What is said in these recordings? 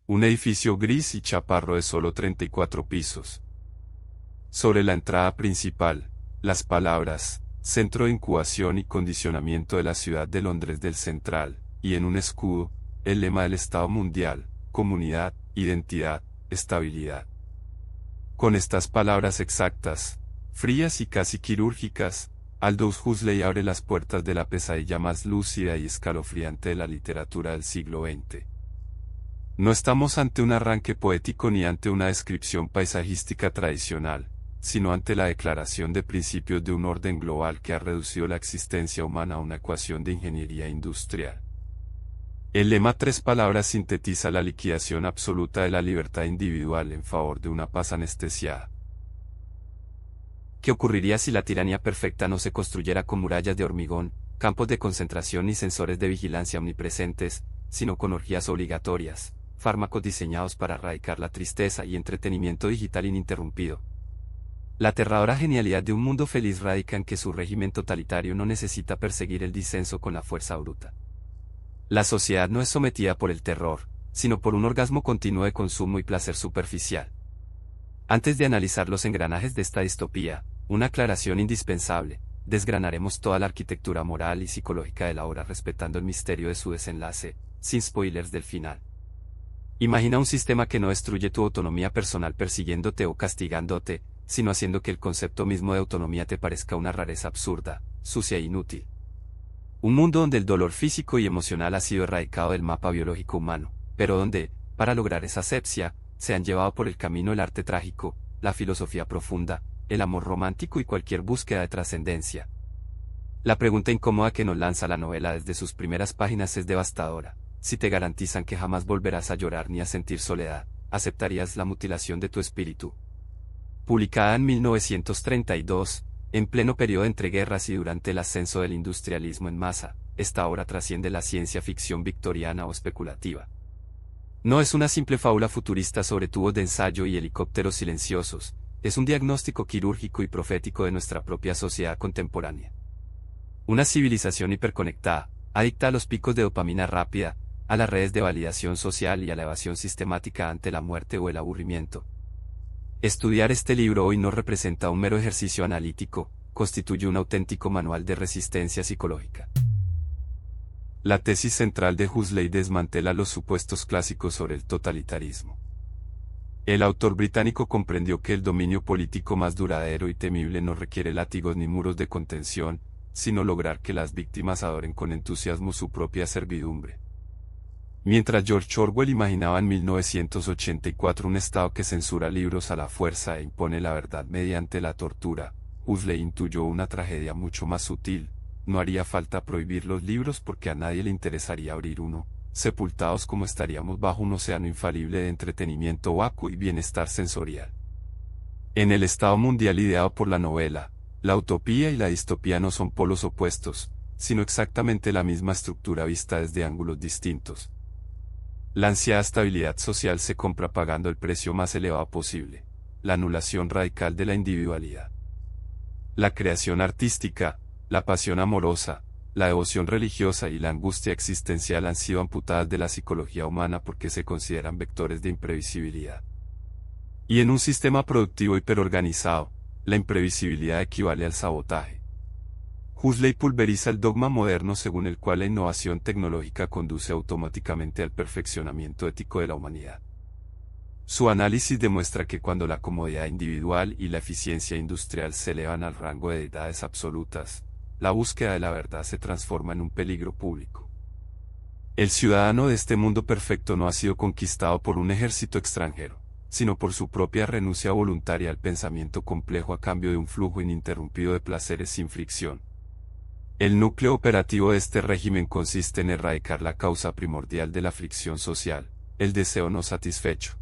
Un edificio gris y chaparro de solo 34 pisos. Sobre la entrada principal, las palabras, Centro de Incubación y Condicionamiento de la Ciudad de Londres del Central, y en un escudo, el lema del Estado Mundial, comunidad, identidad, estabilidad. Con estas palabras exactas, frías y casi quirúrgicas, Aldous Huxley abre las puertas de la pesadilla más lúcida y escalofriante de la literatura del siglo XX. No estamos ante un arranque poético ni ante una descripción paisajística tradicional, sino ante la declaración de principios de un orden global que ha reducido la existencia humana a una ecuación de ingeniería industrial. El lema 3 palabras sintetiza la liquidación absoluta de la libertad individual en favor de una paz anestesiada. ¿Qué ocurriría si la tiranía perfecta no se construyera con murallas de hormigón, campos de concentración y sensores de vigilancia omnipresentes, sino con orgías obligatorias, fármacos diseñados para erradicar la tristeza y entretenimiento digital ininterrumpido? La aterradora genialidad de un mundo feliz radica en que su régimen totalitario no necesita perseguir el disenso con la fuerza bruta. La sociedad no es sometida por el terror, sino por un orgasmo continuo de consumo y placer superficial. Antes de analizar los engranajes de esta distopía, una aclaración indispensable: desgranaremos toda la arquitectura moral y psicológica de la obra respetando el misterio de su desenlace, sin spoilers del final. Imagina un sistema que no destruye tu autonomía personal persiguiéndote o castigándote, sino haciendo que el concepto mismo de autonomía te parezca una rareza absurda, sucia e inútil. Un mundo donde el dolor físico y emocional ha sido erradicado del mapa biológico humano, pero donde, para lograr esa asepsia, se han llevado por el camino el arte trágico, la filosofía profunda, el amor romántico y cualquier búsqueda de trascendencia. La pregunta incómoda que nos lanza la novela desde sus primeras páginas es devastadora: si te garantizan que jamás volverás a llorar ni a sentir soledad, ¿aceptarías la mutilación de tu espíritu? Publicada en 1932, en pleno periodo de entreguerras y durante el ascenso del industrialismo en masa, esta obra trasciende la ciencia ficción victoriana o especulativa. No es una simple fábula futurista sobre tubos de ensayo y helicópteros silenciosos, es un diagnóstico quirúrgico y profético de nuestra propia sociedad contemporánea. Una civilización hiperconectada, adicta a los picos de dopamina rápida, a las redes de validación social y a la evasión sistemática ante la muerte o el aburrimiento. Estudiar este libro hoy no representa un mero ejercicio analítico, constituye un auténtico manual de resistencia psicológica. La tesis central de Huxley desmantela los supuestos clásicos sobre el totalitarismo. El autor británico comprendió que el dominio político más duradero y temible no requiere látigos ni muros de contención, sino lograr que las víctimas adoren con entusiasmo su propia servidumbre. Mientras George Orwell imaginaba en 1984 un Estado que censura libros a la fuerza e impone la verdad mediante la tortura, Huxley intuyó una tragedia mucho más sutil: no haría falta prohibir los libros porque a nadie le interesaría abrir uno, sepultados como estaríamos bajo un océano infalible de entretenimiento vacuo y bienestar sensorial. En el Estado mundial ideado por la novela, la utopía y la distopía no son polos opuestos, sino exactamente la misma estructura vista desde ángulos distintos. La ansiada estabilidad social se compra pagando el precio más elevado posible: la anulación radical de la individualidad. La creación artística, la pasión amorosa, la devoción religiosa y la angustia existencial han sido amputadas de la psicología humana porque se consideran vectores de imprevisibilidad. Y en un sistema productivo hiperorganizado, la imprevisibilidad equivale al sabotaje. Huxley pulveriza el dogma moderno según el cual la innovación tecnológica conduce automáticamente al perfeccionamiento ético de la humanidad. Su análisis demuestra que cuando la comodidad individual y la eficiencia industrial se elevan al rango de deidades absolutas, la búsqueda de la verdad se transforma en un peligro público. El ciudadano de este mundo perfecto no ha sido conquistado por un ejército extranjero, sino por su propia renuncia voluntaria al pensamiento complejo a cambio de un flujo ininterrumpido de placeres sin fricción. El núcleo operativo de este régimen consiste en erradicar la causa primordial de la fricción social, el deseo no satisfecho.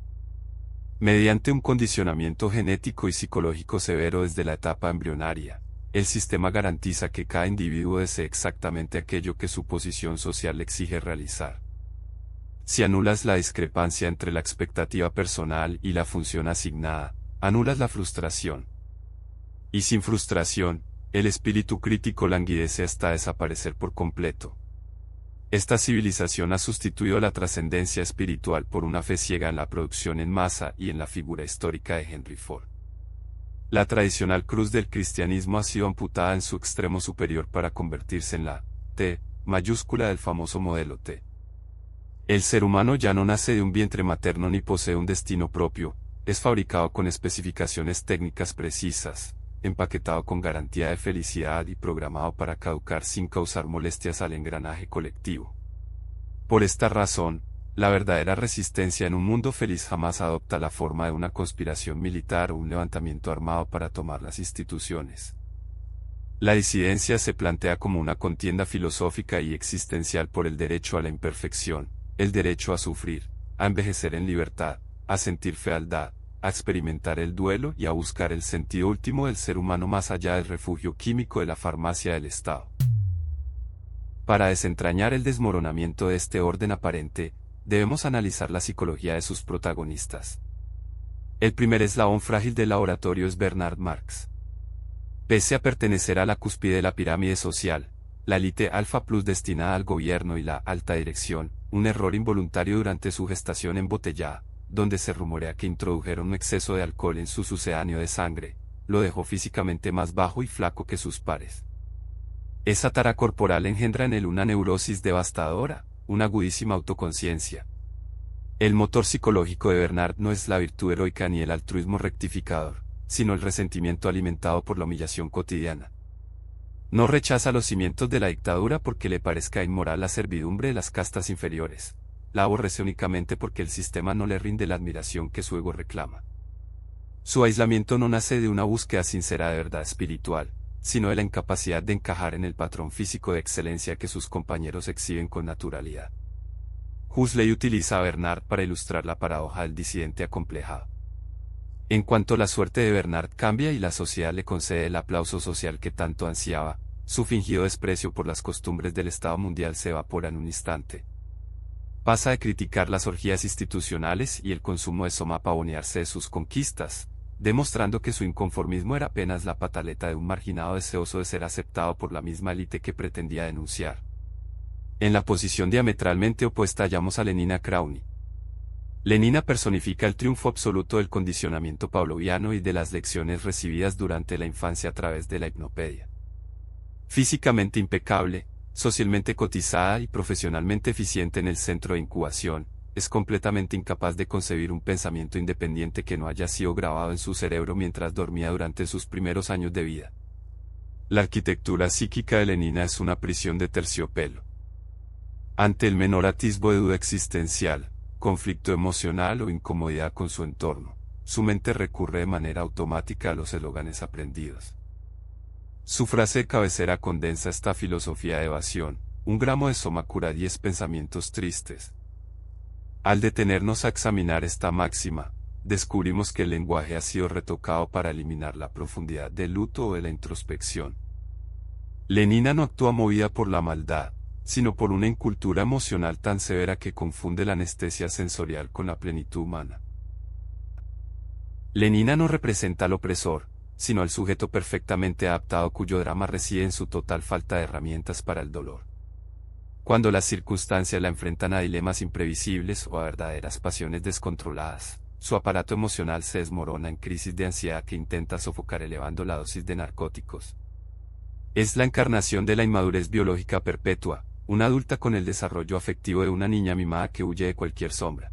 Mediante un condicionamiento genético y psicológico severo desde la etapa embrionaria, el sistema garantiza que cada individuo desee exactamente aquello que su posición social le exige realizar. Si anulas la discrepancia entre la expectativa personal y la función asignada, anulas la frustración. Y sin frustración, el espíritu crítico languidece hasta desaparecer por completo. Esta civilización ha sustituido la trascendencia espiritual por una fe ciega en la producción en masa y en la figura histórica de Henry Ford. La tradicional cruz del cristianismo ha sido amputada en su extremo superior para convertirse en la T mayúscula del famoso modelo T. El ser humano ya no nace de un vientre materno ni posee un destino propio, es fabricado con especificaciones técnicas precisas, empaquetado con garantía de felicidad y programado para caducar sin causar molestias al engranaje colectivo. Por esta razón, la verdadera resistencia en un mundo feliz jamás adopta la forma de una conspiración militar o un levantamiento armado para tomar las instituciones. La disidencia se plantea como una contienda filosófica y existencial por el derecho a la imperfección, el derecho a sufrir, a envejecer en libertad, a sentir fealdad, a experimentar el duelo y a buscar el sentido último del ser humano más allá del refugio químico de la farmacia del Estado. Para desentrañar el desmoronamiento de este orden aparente, debemos analizar la psicología de sus protagonistas. El primer eslabón frágil del laboratorio es Bernard Marx. Pese a pertenecer a la cúspide de la pirámide social, la élite alfa plus destinada al gobierno y la alta dirección, un error involuntario durante su gestación embotellada, donde se rumorea que introdujeron un exceso de alcohol en su sucedáneo de sangre, lo dejó físicamente más bajo y flaco que sus pares. Esa tara corporal engendra en él una neurosis devastadora, una agudísima autoconciencia. El motor psicológico de Bernard no es la virtud heroica ni el altruismo rectificador, sino el resentimiento alimentado por la humillación cotidiana. No rechaza los cimientos de la dictadura porque le parezca inmoral la servidumbre de las castas inferiores. La aborrece únicamente porque el sistema no le rinde la admiración que su ego reclama. Su aislamiento no nace de una búsqueda sincera de verdad espiritual, sino de la incapacidad de encajar en el patrón físico de excelencia que sus compañeros exhiben con naturalidad. Huxley utiliza a Bernard para ilustrar la paradoja del disidente acomplejado. En cuanto la suerte de Bernard cambia y la sociedad le concede el aplauso social que tanto ansiaba, su fingido desprecio por las costumbres del Estado mundial se evapora en un instante. Pasa de criticar las orgías institucionales y el consumo de soma a pavonearse de sus conquistas, demostrando que su inconformismo era apenas la pataleta de un marginado deseoso de ser aceptado por la misma élite que pretendía denunciar. En la posición diametralmente opuesta hallamos a Lenina Krauni. Lenina personifica el triunfo absoluto del condicionamiento pavloviano y de las lecciones recibidas durante la infancia a través de la hipnopedia. Físicamente impecable, socialmente cotizada y profesionalmente eficiente en el centro de incubación, es completamente incapaz de concebir un pensamiento independiente que no haya sido grabado en su cerebro mientras dormía durante sus primeros años de vida. La arquitectura psíquica de Lenina es una prisión de terciopelo. Ante el menor atisbo de duda existencial, conflicto emocional o incomodidad con su entorno, su mente recurre de manera automática a los eslóganes aprendidos. Su frase de cabecera condensa esta filosofía de evasión: un gramo de soma cura 10 pensamientos tristes. Al detenernos a examinar esta máxima, descubrimos que el lenguaje ha sido retocado para eliminar la profundidad del luto o de la introspección. Lenina no actúa movida por la maldad, sino por una incultura emocional tan severa que confunde la anestesia sensorial con la plenitud humana. Lenina no representa al opresor, sino al sujeto perfectamente adaptado cuyo drama reside en su total falta de herramientas para el dolor. Cuando las circunstancias la enfrentan a dilemas imprevisibles o a verdaderas pasiones descontroladas, su aparato emocional se desmorona en crisis de ansiedad que intenta sofocar elevando la dosis de narcóticos. Es la encarnación de la inmadurez biológica perpetua, una adulta con el desarrollo afectivo de una niña mimada que huye de cualquier sombra.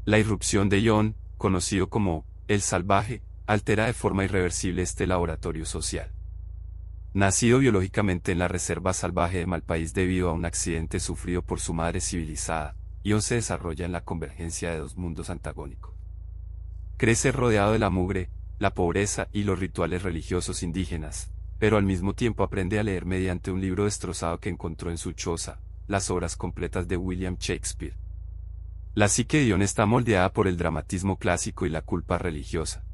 La irrupción de John, conocido como el salvaje, altera de forma irreversible este laboratorio social. Nacido biológicamente en la reserva salvaje de Malpaís debido a un accidente sufrido por su madre civilizada, Ion se desarrolla en la convergencia de dos mundos antagónicos. Crece rodeado de la mugre, la pobreza y los rituales religiosos indígenas, pero al mismo tiempo aprende a leer mediante un libro destrozado que encontró en su choza, las obras completas de William Shakespeare. La psique de Ion está moldeada por el dramatismo clásico y la culpa religiosa.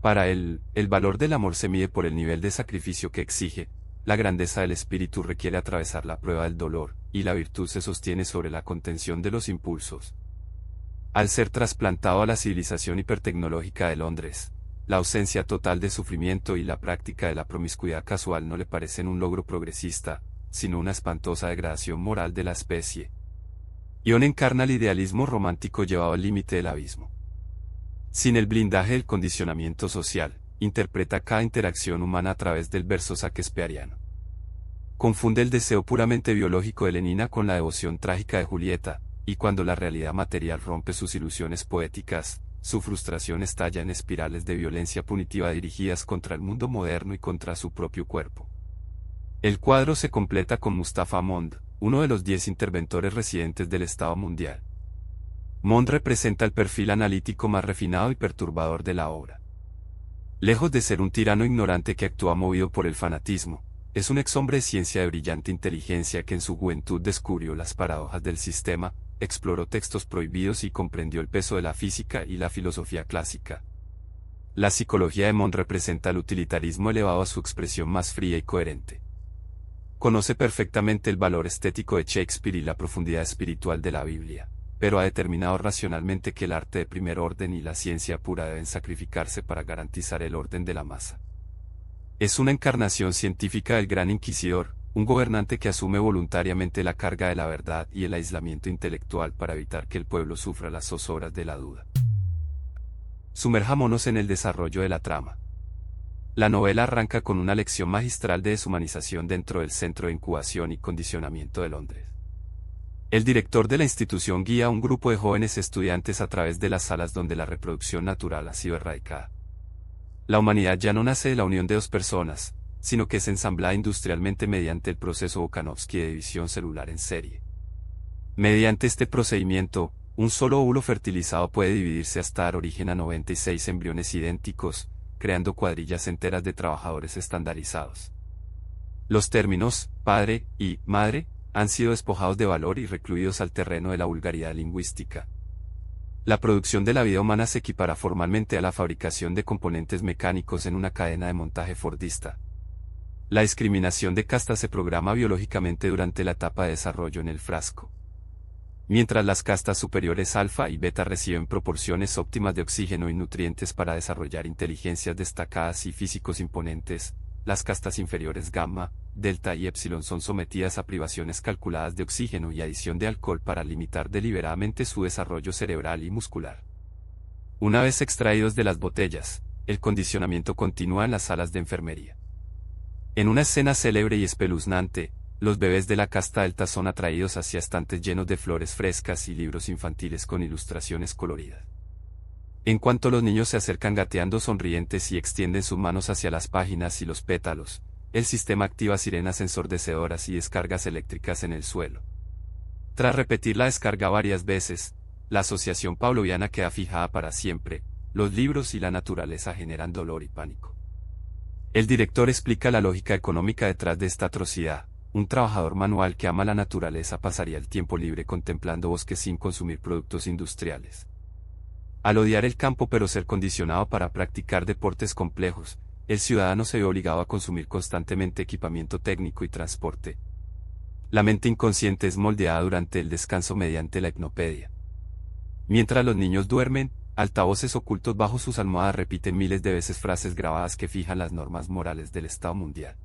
Para él, el valor del amor se mide por el nivel de sacrificio que exige, la grandeza del espíritu requiere atravesar la prueba del dolor, y la virtud se sostiene sobre la contención de los impulsos. Al ser trasplantado a la civilización hipertecnológica de Londres, la ausencia total de sufrimiento y la práctica de la promiscuidad casual no le parecen un logro progresista, sino una espantosa degradación moral de la especie. Ion encarna el idealismo romántico llevado al límite del abismo. Sin el blindaje del condicionamiento social, interpreta cada interacción humana a través del verso shakespeariano. Confunde el deseo puramente biológico de Lenina con la devoción trágica de Julieta, y cuando la realidad material rompe sus ilusiones poéticas, su frustración estalla en espirales de violencia punitiva dirigidas contra el mundo moderno y contra su propio cuerpo. El cuadro se completa con Mustafa Mond, uno de los 10 interventores residentes del Estado mundial. Mond representa el perfil analítico más refinado y perturbador de la obra. Lejos de ser un tirano ignorante que actúa movido por el fanatismo, es un exhombre de ciencia de brillante inteligencia que en su juventud descubrió las paradojas del sistema, exploró textos prohibidos y comprendió el peso de la física y la filosofía clásica. La psicología de Mond representa el utilitarismo elevado a su expresión más fría y coherente. Conoce perfectamente el valor estético de Shakespeare y la profundidad espiritual de la Biblia, pero ha determinado racionalmente que el arte de primer orden y la ciencia pura deben sacrificarse para garantizar el orden de la masa. Es una encarnación científica del gran inquisidor, un gobernante que asume voluntariamente la carga de la verdad y el aislamiento intelectual para evitar que el pueblo sufra las zozobras de la duda. Sumerjámonos en el desarrollo de la trama. La novela arranca con una lección magistral de deshumanización dentro del Centro de Incubación y Condicionamiento de Londres. El director de la institución guía a un grupo de jóvenes estudiantes a través de las salas donde la reproducción natural ha sido erradicada. La humanidad ya no nace de la unión de dos personas, sino que es ensamblada industrialmente mediante el proceso Volkanovski de división celular en serie. Mediante este procedimiento, un solo óvulo fertilizado puede dividirse hasta dar origen a 96 embriones idénticos, creando cuadrillas enteras de trabajadores estandarizados. Los términos padre y madre han sido despojados de valor y recluidos al terreno de la vulgaridad lingüística. La producción de la vida humana se equipara formalmente a la fabricación de componentes mecánicos en una cadena de montaje fordista. La discriminación de casta se programa biológicamente durante la etapa de desarrollo en el frasco. Mientras las castas superiores alfa y beta reciben proporciones óptimas de oxígeno y nutrientes para desarrollar inteligencias destacadas y físicos imponentes, las castas inferiores gamma, delta y epsilon son sometidas a privaciones calculadas de oxígeno y adición de alcohol para limitar deliberadamente su desarrollo cerebral y muscular. Una vez extraídos de las botellas, el condicionamiento continúa en las salas de enfermería. En una escena célebre y espeluznante, los bebés de la casta delta son atraídos hacia estantes llenos de flores frescas y libros infantiles con ilustraciones coloridas. En cuanto los niños se acercan gateando sonrientes y extienden sus manos hacia las páginas y los pétalos, el sistema activa sirenas ensordecedoras y descargas eléctricas en el suelo. Tras repetir la descarga varias veces, la asociación pavloviana queda fijada para siempre, los libros y la naturaleza generan dolor y pánico. El director explica la lógica económica detrás de esta atrocidad. Un trabajador manual que ama la naturaleza pasaría el tiempo libre contemplando bosques sin consumir productos industriales. Al odiar el campo pero ser condicionado para practicar deportes complejos, el ciudadano se ve obligado a consumir constantemente equipamiento técnico y transporte. La mente inconsciente es moldeada durante el descanso mediante la hipnopedia. Mientras los niños duermen, altavoces ocultos bajo sus almohadas repiten miles de veces frases grabadas que fijan las normas morales del Estado mundial.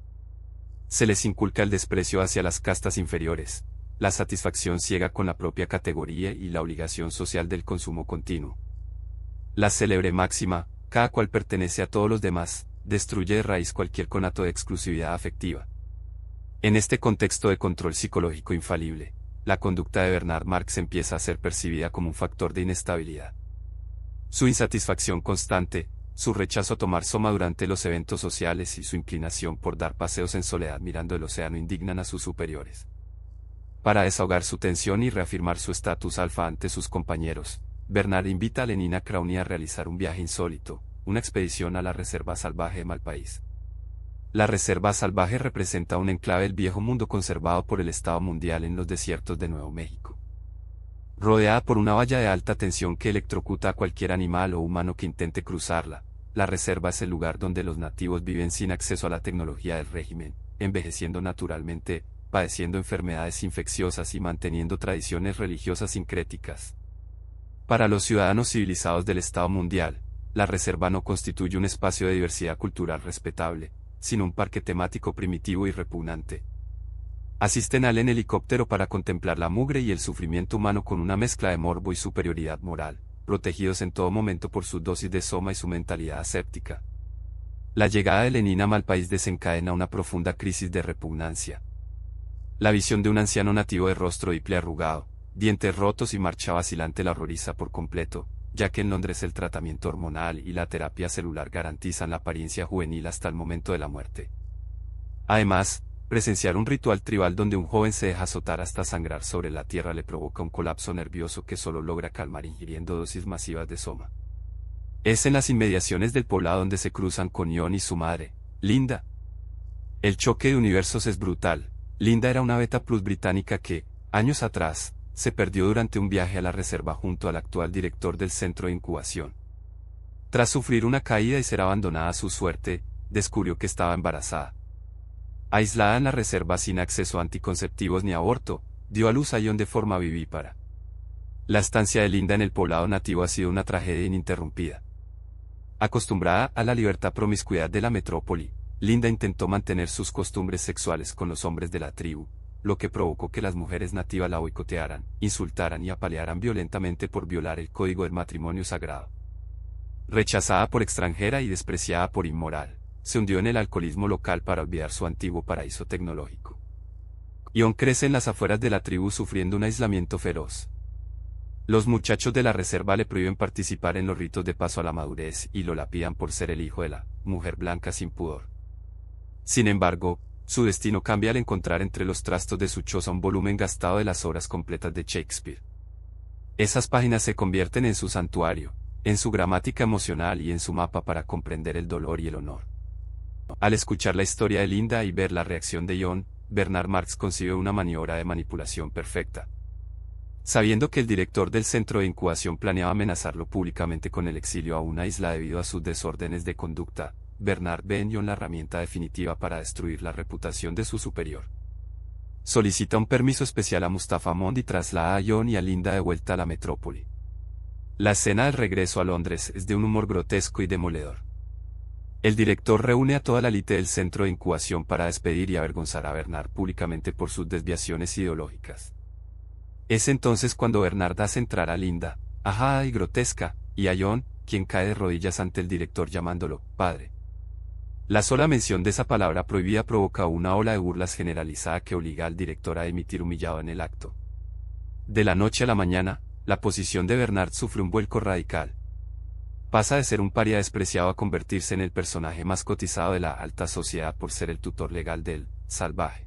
Se les inculca el desprecio hacia las castas inferiores, la satisfacción ciega con la propia categoría y la obligación social del consumo continuo. La célebre máxima, cada cual pertenece a todos los demás, destruye de raíz cualquier conato de exclusividad afectiva. En este contexto de control psicológico infalible, la conducta de Bernard Marx empieza a ser percibida como un factor de inestabilidad. Su insatisfacción constante, su rechazo a tomar soma durante los eventos sociales y su inclinación por dar paseos en soledad mirando el océano indignan a sus superiores. Para desahogar su tensión y reafirmar su estatus alfa ante sus compañeros, Bernard invita a Lenina Crowny a realizar un viaje insólito, una expedición a la Reserva Salvaje de Malpaís. La Reserva Salvaje representa un enclave del viejo mundo conservado por el Estado mundial en los desiertos de Nuevo México. Rodeada por una valla de alta tensión que electrocuta a cualquier animal o humano que intente cruzarla, la reserva es el lugar donde los nativos viven sin acceso a la tecnología del régimen, envejeciendo naturalmente, padeciendo enfermedades infecciosas y manteniendo tradiciones religiosas sincréticas. Para los ciudadanos civilizados del Estado mundial, la reserva no constituye un espacio de diversidad cultural respetable, sino un parque temático primitivo y repugnante. Asisten al en helicóptero para contemplar la mugre y el sufrimiento humano con una mezcla de morbo y superioridad moral, protegidos en todo momento por su dosis de soma y su mentalidad aséptica. La llegada de Lenin al país desencadena una profunda crisis de repugnancia. La visión de un anciano nativo de rostro triple arrugado, dientes rotos y marcha vacilante la horroriza por completo, ya que en Londres el tratamiento hormonal y la terapia celular garantizan la apariencia juvenil hasta el momento de la muerte. Además, presenciar un ritual tribal donde un joven se deja azotar hasta sangrar sobre la tierra le provoca un colapso nervioso que solo logra calmar ingiriendo dosis masivas de soma. Es en las inmediaciones del poblado donde se cruzan con Ion y su madre, Linda. El choque de universos es brutal. Linda era una beta plus británica que, años atrás, se perdió durante un viaje a la reserva junto al actual director del centro de incubación. Tras sufrir una caída y ser abandonada a su suerte, descubrió que estaba embarazada. Aislada en la reserva sin acceso a anticonceptivos ni aborto, dio a luz a Ion de forma vivípara. La estancia de Linda en el poblado nativo ha sido una tragedia ininterrumpida. Acostumbrada a la libertad promiscuidad de la metrópoli, Linda intentó mantener sus costumbres sexuales con los hombres de la tribu, lo que provocó que las mujeres nativas la boicotearan, insultaran y apalearan violentamente por violar el código del matrimonio sagrado. Rechazada por extranjera y despreciada por inmoral, se hundió en el alcoholismo local para olvidar su antiguo paraíso tecnológico. Ion crece en las afueras de la tribu sufriendo un aislamiento feroz. Los muchachos de la reserva le prohíben participar en los ritos de paso a la madurez y lo lapidan por ser el hijo de la mujer blanca sin pudor. Sin embargo, su destino cambia al encontrar entre los trastos de su choza un volumen gastado de las obras completas de Shakespeare. Esas páginas se convierten en su santuario, en su gramática emocional y en su mapa para comprender el dolor y el honor. Al escuchar la historia de Linda y ver la reacción de Ion, Bernard Marx concibe una maniobra de manipulación perfecta. Sabiendo que el director del centro de incubación planeaba amenazarlo públicamente con el exilio a una isla debido a sus desórdenes de conducta, Bernard ve en Ion la herramienta definitiva para destruir la reputación de su superior. Solicita un permiso especial a Mustafa Mond y traslada a Ion y a Linda de vuelta a la metrópoli. La escena del regreso a Londres es de un humor grotesco y demoledor. El director reúne a toda la élite del centro de incubación para despedir y avergonzar a Bernard públicamente por sus desviaciones ideológicas. Es entonces cuando Bernard hace entrar a Linda, ajada y grotesca, y a Ion, quien cae de rodillas ante el director llamándolo «padre». La sola mención de esa palabra prohibida provoca una ola de burlas generalizada que obliga al director a emitir humillado en el acto. De la noche a la mañana, la posición de Bernard sufre un vuelco radical. Pasa de ser un paria despreciado a convertirse en el personaje más cotizado de la alta sociedad por ser el tutor legal del salvaje.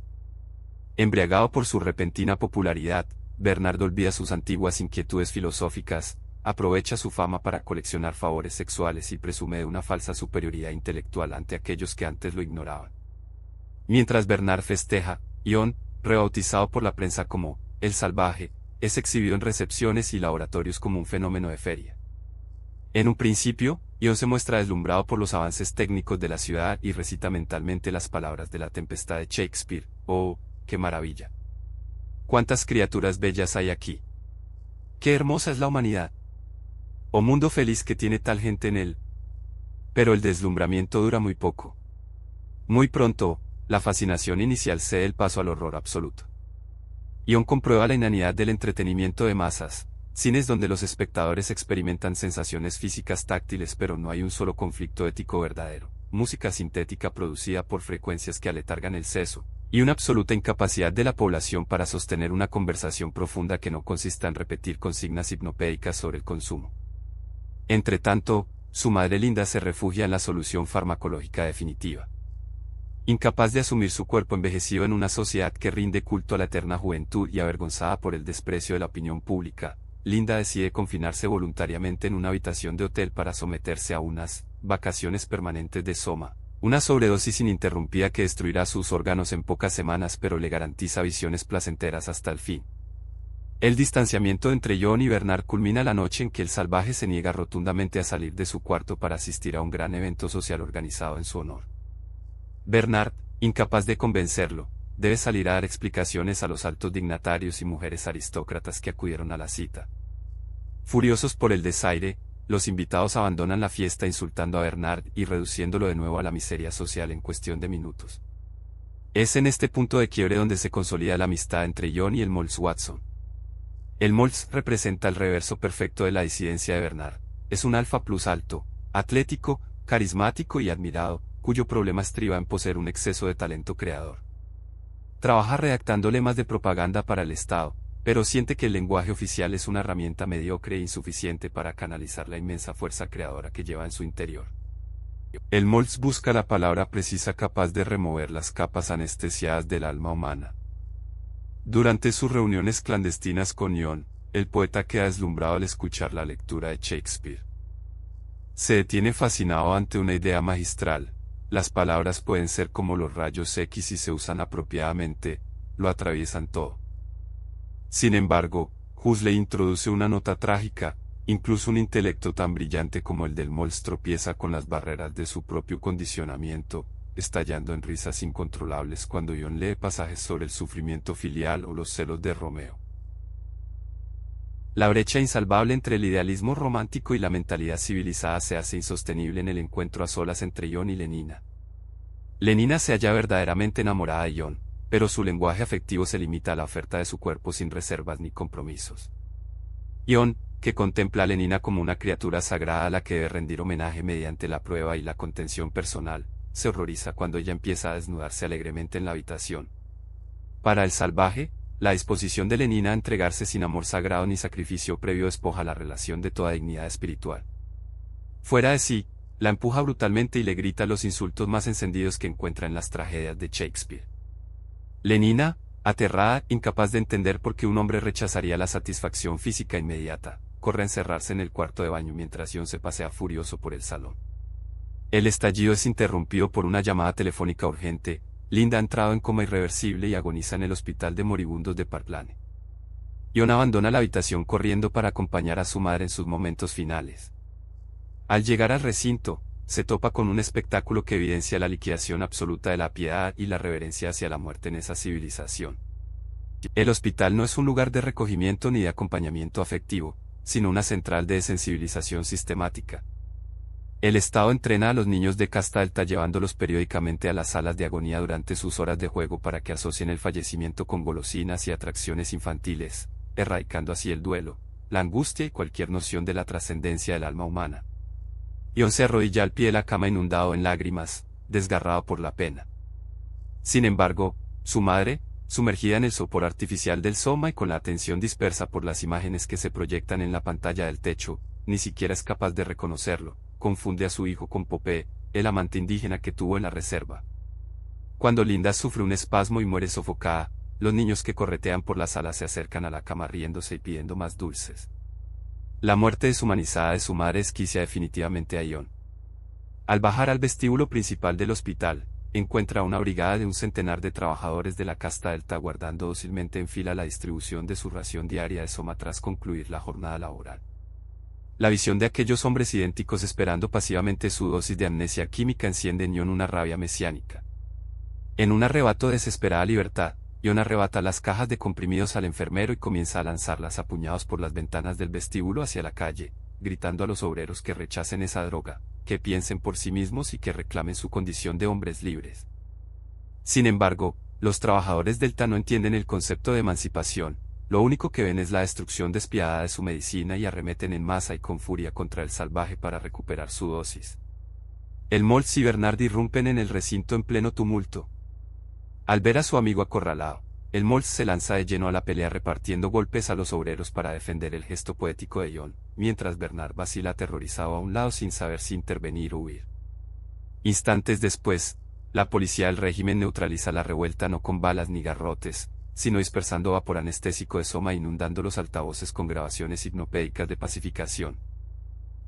Embriagado por su repentina popularidad, Bernard olvida sus antiguas inquietudes filosóficas, aprovecha su fama para coleccionar favores sexuales y presume de una falsa superioridad intelectual ante aquellos que antes lo ignoraban. Mientras Bernard festeja, Ion, rebautizado por la prensa como el salvaje, es exhibido en recepciones y laboratorios como un fenómeno de feria. En un principio, Ion se muestra deslumbrado por los avances técnicos de la ciudad y recita mentalmente las palabras de la tempestad de Shakespeare. ¡Oh, qué maravilla! ¡Cuántas criaturas bellas hay aquí! ¡Qué hermosa es la humanidad! ¡Oh mundo feliz que tiene tal gente en él! Pero el deslumbramiento dura muy poco. Muy pronto, la fascinación inicial cede el paso al horror absoluto. Ion comprueba la inanidad del entretenimiento de masas, cines donde los espectadores experimentan sensaciones físicas táctiles pero no hay un solo conflicto ético verdadero, música sintética producida por frecuencias que aletargan el seso, y una absoluta incapacidad de la población para sostener una conversación profunda que no consista en repetir consignas hipnopédicas sobre el consumo. Entretanto, su madre Linda se refugia en la solución farmacológica definitiva. Incapaz de asumir su cuerpo envejecido en una sociedad que rinde culto a la eterna juventud y avergonzada por el desprecio de la opinión pública, Linda decide confinarse voluntariamente en una habitación de hotel para someterse a unas vacaciones permanentes de soma, una sobredosis ininterrumpida que destruirá sus órganos en pocas semanas pero le garantiza visiones placenteras hasta el fin. El distanciamiento entre Ion y Bernard culmina la noche en que el salvaje se niega rotundamente a salir de su cuarto para asistir a un gran evento social organizado en su honor. Bernard, incapaz de convencerlo, debe salir a dar explicaciones a los altos dignatarios y mujeres aristócratas que acudieron a la cita. Furiosos por el desaire, los invitados abandonan la fiesta insultando a Bernard y reduciéndolo de nuevo a la miseria social en cuestión de minutos. Es en este punto de quiebre donde se consolida la amistad entre John y el Mols Watson. El Mols representa el reverso perfecto de la disidencia de Bernard. Es un alfa plus alto, atlético, carismático y admirado, cuyo problema estriba en poseer un exceso de talento creador. Trabaja redactando lemas de propaganda para el Estado, pero siente que el lenguaje oficial es una herramienta mediocre e insuficiente para canalizar la inmensa fuerza creadora que lleva en su interior. El Mols busca la palabra precisa capaz de remover las capas anestesiadas del alma humana. Durante sus reuniones clandestinas con John, el poeta queda deslumbrado al escuchar la lectura de Shakespeare. Se detiene fascinado ante una idea magistral. Las palabras pueden ser como los rayos X si se usan apropiadamente, lo atraviesan todo. Sin embargo, Huxley introduce una nota trágica. Incluso un intelecto tan brillante como el del Mols tropieza con las barreras de su propio condicionamiento, estallando en risas incontrolables cuando John lee pasajes sobre el sufrimiento filial o los celos de Romeo. La brecha insalvable entre el idealismo romántico y la mentalidad civilizada se hace insostenible en el encuentro a solas entre John y Lenina. Lenina se halla verdaderamente enamorada de John, pero su lenguaje afectivo se limita a la oferta de su cuerpo sin reservas ni compromisos. John, que contempla a Lenina como una criatura sagrada a la que debe rendir homenaje mediante la prueba y la contención personal, se horroriza cuando ella empieza a desnudarse alegremente en la habitación. Para el salvaje, la disposición de Lenina a entregarse sin amor sagrado ni sacrificio previo despoja la relación de toda dignidad espiritual. Fuera de sí, la empuja brutalmente y le grita los insultos más encendidos que encuentra en las tragedias de Shakespeare. Lenina, aterrada, incapaz de entender por qué un hombre rechazaría la satisfacción física inmediata, corre a encerrarse en el cuarto de baño mientras John se pasea furioso por el salón. El estallido es interrumpido por una llamada telefónica urgente. Linda ha entrado en coma irreversible y agoniza en el hospital de moribundos de Park Lane. John abandona la habitación corriendo para acompañar a su madre en sus momentos finales. Al llegar al recinto, se topa con un espectáculo que evidencia la liquidación absoluta de la piedad y la reverencia hacia la muerte en esa civilización. El hospital no es un lugar de recogimiento ni de acompañamiento afectivo, sino una central de desensibilización sistemática. El Estado entrena a los niños de casta alta llevándolos periódicamente a las salas de agonía durante sus horas de juego para que asocien el fallecimiento con golosinas y atracciones infantiles, erradicando así el duelo, la angustia y cualquier noción de la trascendencia del alma humana. John se arrodilla al pie de la cama inundado en lágrimas, desgarrado por la pena. Sin embargo, su madre, sumergida en el sopor artificial del soma y con la atención dispersa por las imágenes que se proyectan en la pantalla del techo, ni siquiera es capaz de reconocerlo. Confunde a su hijo con Popé, el amante indígena que tuvo en la reserva. Cuando Linda sufre un espasmo y muere sofocada, los niños que corretean por la sala se acercan a la cama riéndose y pidiendo más dulces. La muerte deshumanizada de su madre esquicia definitivamente a John. Al bajar al vestíbulo principal del hospital, encuentra una brigada de un centenar de trabajadores de la casta alta guardando dócilmente en fila la distribución de su ración diaria de soma tras concluir la jornada laboral. La visión de aquellos hombres idénticos esperando pasivamente su dosis de amnesia química enciende en John una rabia mesiánica. En un arrebato de desesperada libertad, John arrebata las cajas de comprimidos al enfermero y comienza a lanzarlas a puñados por las ventanas del vestíbulo hacia la calle, gritando a los obreros que rechacen esa droga, que piensen por sí mismos y que reclamen su condición de hombres libres. Sin embargo, los trabajadores Delta no entienden el concepto de emancipación. Lo único que ven es la destrucción despiadada de su medicina y arremeten en masa y con furia contra el salvaje para recuperar su dosis. El Mols y Bernard irrumpen en el recinto en pleno tumulto. Al ver a su amigo acorralado, el Mols se lanza de lleno a la pelea repartiendo golpes a los obreros para defender el gesto poético de John, mientras Bernard vacila aterrorizado a un lado sin saber si intervenir o huir. Instantes después, la policía del régimen neutraliza la revuelta no con balas ni garrotes, sino dispersando vapor anestésico de soma e inundando los altavoces con grabaciones hipnopédicas de pacificación.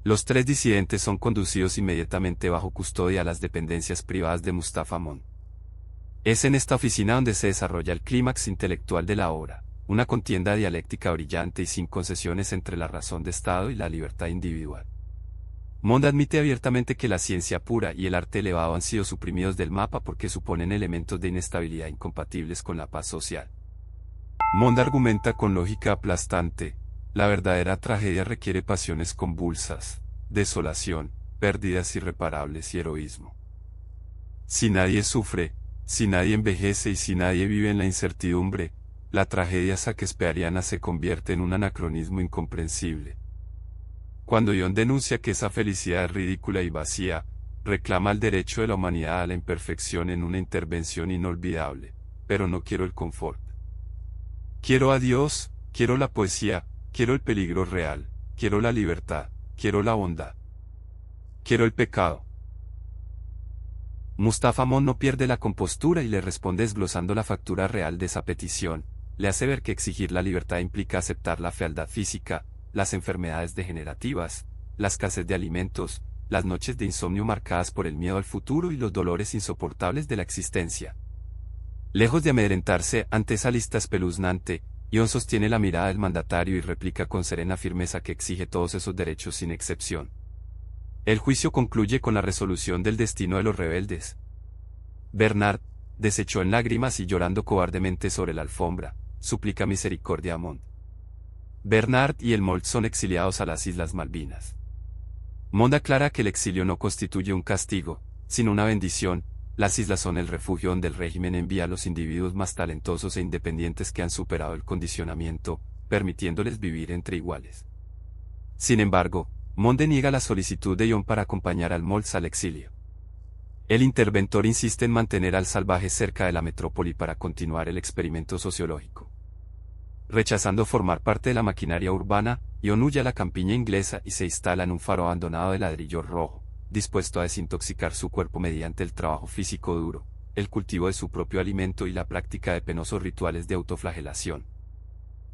Los 3 disidentes son conducidos inmediatamente bajo custodia a las dependencias privadas de Mustafa Mon. Es en esta oficina donde se desarrolla el clímax intelectual de la obra, una contienda dialéctica brillante y sin concesiones entre la razón de Estado y la libertad individual. Mond admite abiertamente que la ciencia pura y el arte elevado han sido suprimidos del mapa porque suponen elementos de inestabilidad incompatibles con la paz social. Mond argumenta con lógica aplastante: la verdadera tragedia requiere pasiones convulsas, desolación, pérdidas irreparables y heroísmo. Si nadie sufre, Si nadie envejece y si nadie vive en la incertidumbre, la tragedia shakespeariana se convierte en un anacronismo incomprensible. Cuando Ion denuncia que esa felicidad es ridícula y vacía, reclama el derecho de la humanidad a la imperfección en una intervención inolvidable, pero no quiero el confort. Quiero a Dios, quiero la poesía, quiero el peligro real, quiero la libertad, quiero la bondad. Quiero el pecado. Mustafa Mon no pierde la compostura y le responde desglosando la factura real de esa petición. Le hace ver que exigir la libertad implica aceptar la fealdad física, las enfermedades degenerativas, la escasez de alimentos, las noches de insomnio marcadas por el miedo al futuro y los dolores insoportables de la existencia. Lejos de amedrentarse ante esa lista espeluznante, Ion sostiene la mirada del mandatario y replica con serena firmeza que exige todos esos derechos sin excepción. El juicio concluye con la resolución del destino de los rebeldes. Bernard, desechó en lágrimas y llorando cobardemente sobre la alfombra, suplica misericordia a Mont. Bernard y el Molt son exiliados a las Islas Malvinas. Mont aclara que el exilio no constituye un castigo, sino una bendición. Las islas son el refugio donde el régimen envía a los individuos más talentosos e independientes que han superado el condicionamiento, permitiéndoles vivir entre iguales. Sin embargo, Mont deniega la solicitud de Ion para acompañar al Molt al exilio. El interventor insiste en mantener al salvaje cerca de la metrópoli para continuar el experimento sociológico. Rechazando formar parte de la maquinaria urbana, Ion huye a la campiña inglesa y se instala en un faro abandonado de ladrillo rojo, dispuesto a desintoxicar su cuerpo mediante el trabajo físico duro, el cultivo de su propio alimento y la práctica de penosos rituales de autoflagelación.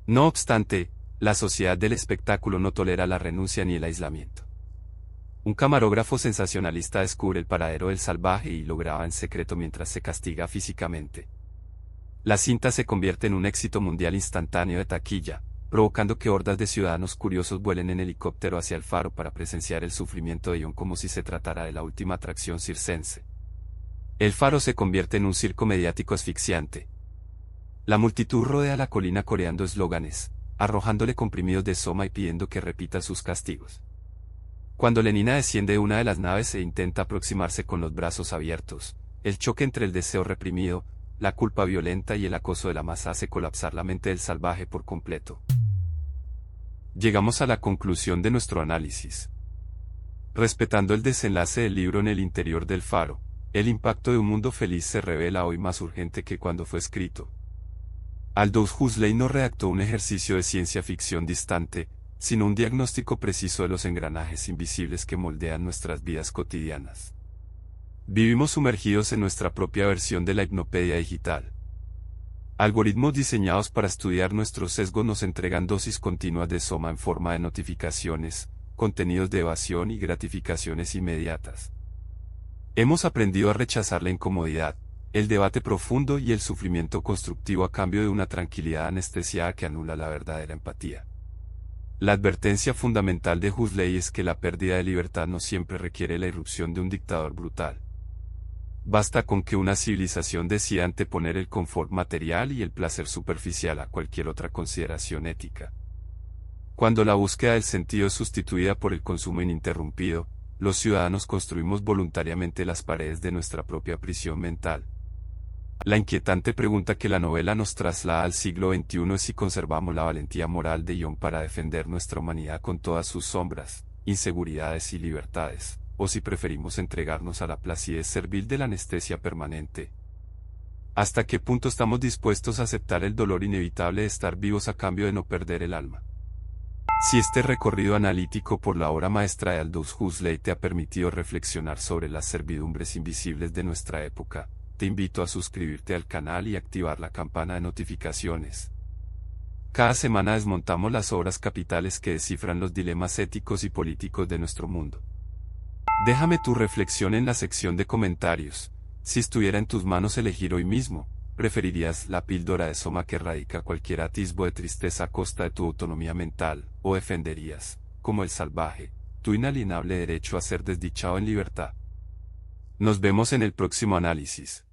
No obstante, la sociedad del espectáculo no tolera la renuncia ni el aislamiento. Un camarógrafo sensacionalista descubre el paradero del salvaje y lo graba en secreto mientras se castiga físicamente. La cinta se convierte en un éxito mundial instantáneo de taquilla, provocando que hordas de ciudadanos curiosos vuelen en helicóptero hacia el faro para presenciar el sufrimiento de Ion como si se tratara de la última atracción circense. El faro se convierte en un circo mediático asfixiante. La multitud rodea la colina coreando eslóganes, arrojándole comprimidos de soma y pidiendo que repita sus castigos. Cuando Lenina desciende de una de las naves e intenta aproximarse con los brazos abiertos, el choque entre el deseo reprimido, la culpa violenta y el acoso de la masa hace colapsar la mente del salvaje por completo. Llegamos a la conclusión de nuestro análisis. Respetando el desenlace del libro en el interior del faro, el impacto de un mundo feliz se revela hoy más urgente que cuando fue escrito. Aldous Huxley no redactó un ejercicio de ciencia ficción distante, sino un diagnóstico preciso de los engranajes invisibles que moldean nuestras vidas cotidianas. Vivimos sumergidos en nuestra propia versión de la hipnopedia digital. Algoritmos diseñados para estudiar nuestros sesgos nos entregan dosis continuas de soma en forma de notificaciones, contenidos de evasión y gratificaciones inmediatas. Hemos aprendido a rechazar la incomodidad, el debate profundo y el sufrimiento constructivo a cambio de una tranquilidad anestesiada que anula la verdadera empatía. La advertencia fundamental de Huxley es que la pérdida de libertad no siempre requiere la irrupción de un dictador brutal. Basta con que una civilización decida anteponer el confort material y el placer superficial a cualquier otra consideración ética. Cuando la búsqueda del sentido es sustituida por el consumo ininterrumpido, los ciudadanos construimos voluntariamente las paredes de nuestra propia prisión mental. La inquietante pregunta que la novela nos traslada al siglo XXI es si conservamos la valentía moral de Ion para defender nuestra humanidad con todas sus sombras, inseguridades y libertades, o si preferimos entregarnos a la placidez servil de la anestesia permanente. ¿Hasta qué punto estamos dispuestos a aceptar el dolor inevitable de estar vivos a cambio de no perder el alma? Si este recorrido analítico por la obra maestra de Aldous Huxley te ha permitido reflexionar sobre las servidumbres invisibles de nuestra época, te invito a suscribirte al canal y activar la campana de notificaciones. Cada semana desmontamos las obras capitales que descifran los dilemas éticos y políticos de nuestro mundo. Déjame tu reflexión en la sección de comentarios. Si estuviera en tus manos elegir hoy mismo, ¿preferirías la píldora de soma que erradica cualquier atisbo de tristeza a costa de tu autonomía mental, o defenderías, como el salvaje, tu inalienable derecho a ser desdichado en libertad? Nos vemos en el próximo análisis.